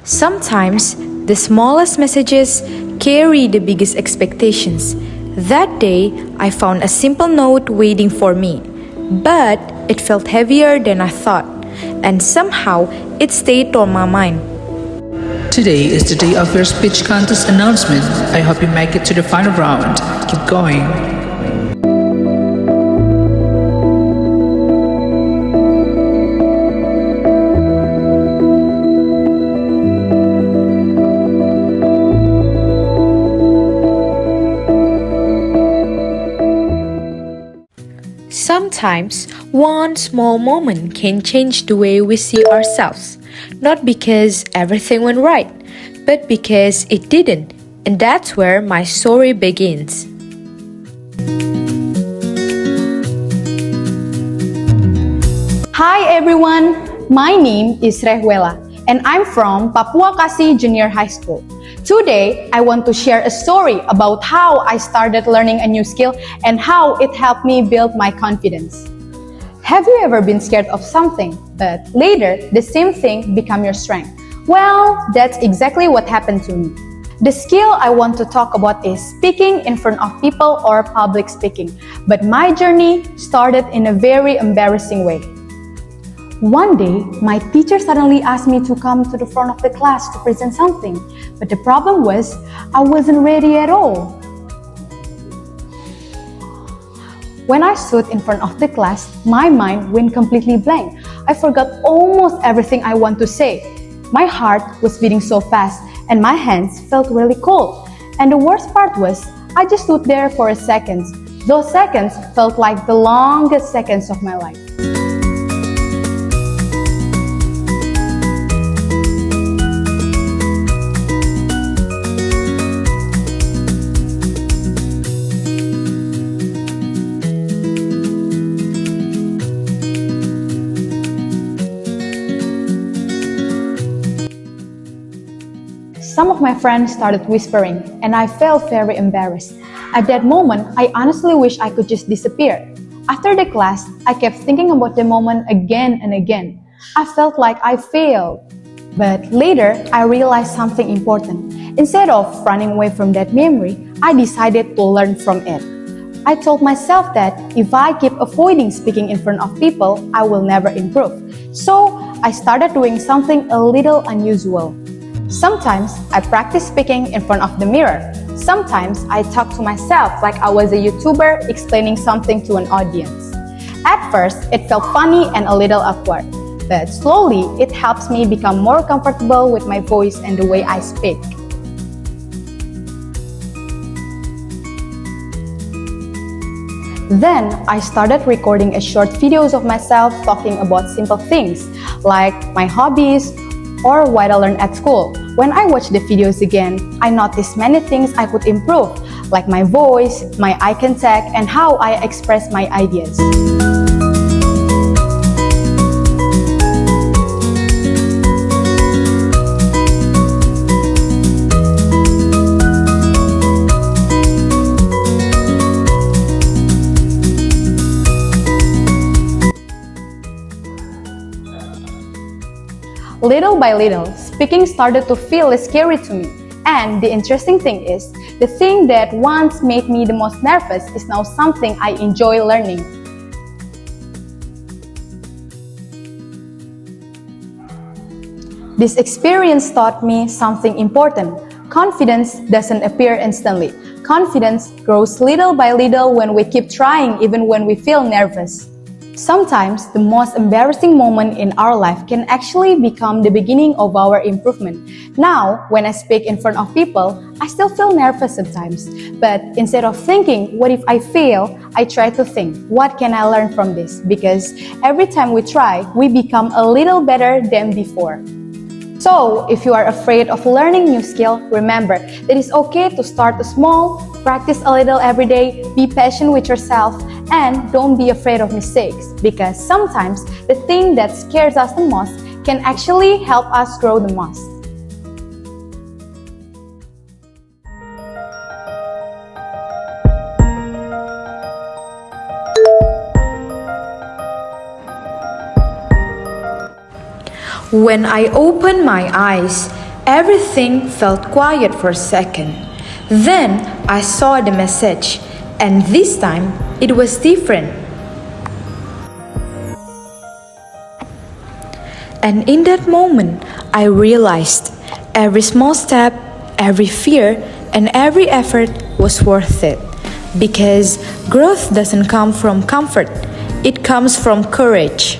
Sometimes the smallest messages carry the biggest expectations. That day, I found a simple note waiting for me, but it felt heavier than I thought, and somehow it stayed on my mind. Today is the day of your speech contest announcement. I hope you make it to the final round. Keep going. Sometimes, one small moment can change the way we see ourselves. Not because everything went right, but because it didn't. And that's where my story begins. Hi everyone, my name is Rehuella and I'm from Papua Kasih Junior High School. Today, I want to share a story about how I started learning a new skill and how it helped me build my confidence. Have you ever been scared of something, but later the same thing become your strength? Well, that's exactly what happened to me. The skill I want to talk about is speaking in front of people or public speaking, but my journey started in a very embarrassing way. One day, my teacher suddenly asked me to come to the front of the class to present something, but the problem was I wasn't ready at all. When I stood in front of the class, my mind went completely blank. I forgot almost everything I want to say. My heart was beating so fast and my hands felt really cold. And the worst part was, I just stood there for a second. Those seconds felt like the longest seconds of my life. Some of my friends started whispering, and I felt very embarrassed. At that moment, I honestly wish I could just disappear. After the class, I kept thinking about the moment again and again. I felt like I failed. But later, I realized something important. Instead of running away from that memory, I decided to learn from it. I told myself that if I keep avoiding speaking in front of people, I will never improve. So, I started doing something a little unusual. Sometimes I practice speaking in front of the mirror. Sometimes I talk to myself like I was a YouTuber explaining something to an audience. At first, it felt funny and a little awkward, but slowly it helps me become more comfortable with my voice and the way I speak. Then I started recording a short videos of myself talking about simple things like my hobbies or what I learned at school. When I watch the videos again, I noticed many things I could improve, like my voice, my eye contact, and how I express my ideas. Little by little, speaking started to feel less scary to me. And the interesting thing is, the thing that once made me the most nervous is now something I enjoy learning. This experience taught me something important. Confidence doesn't appear instantly. Confidence grows little by little when we keep trying even when we feel nervous. Sometimes, the most embarrassing moment in our life can actually become the beginning of our improvement. Now, when I speak in front of people, I still feel nervous sometimes. But instead of thinking, what if I fail, I try to think, what can I learn from this? Because every time we try, we become a little better than before. So, if you are afraid of learning new skill, remember that it's okay to start small, practice a little every day, be patient with yourself, and don't be afraid of mistakes, because sometimes the thing that scares us the most can actually help us grow the most. When I opened my eyes, Everything felt quiet for a second. Then I saw the message, and this time it was different. And in that moment, I realized every small step, every fear, and every effort was worth it. Because growth doesn't come from comfort, it comes from courage.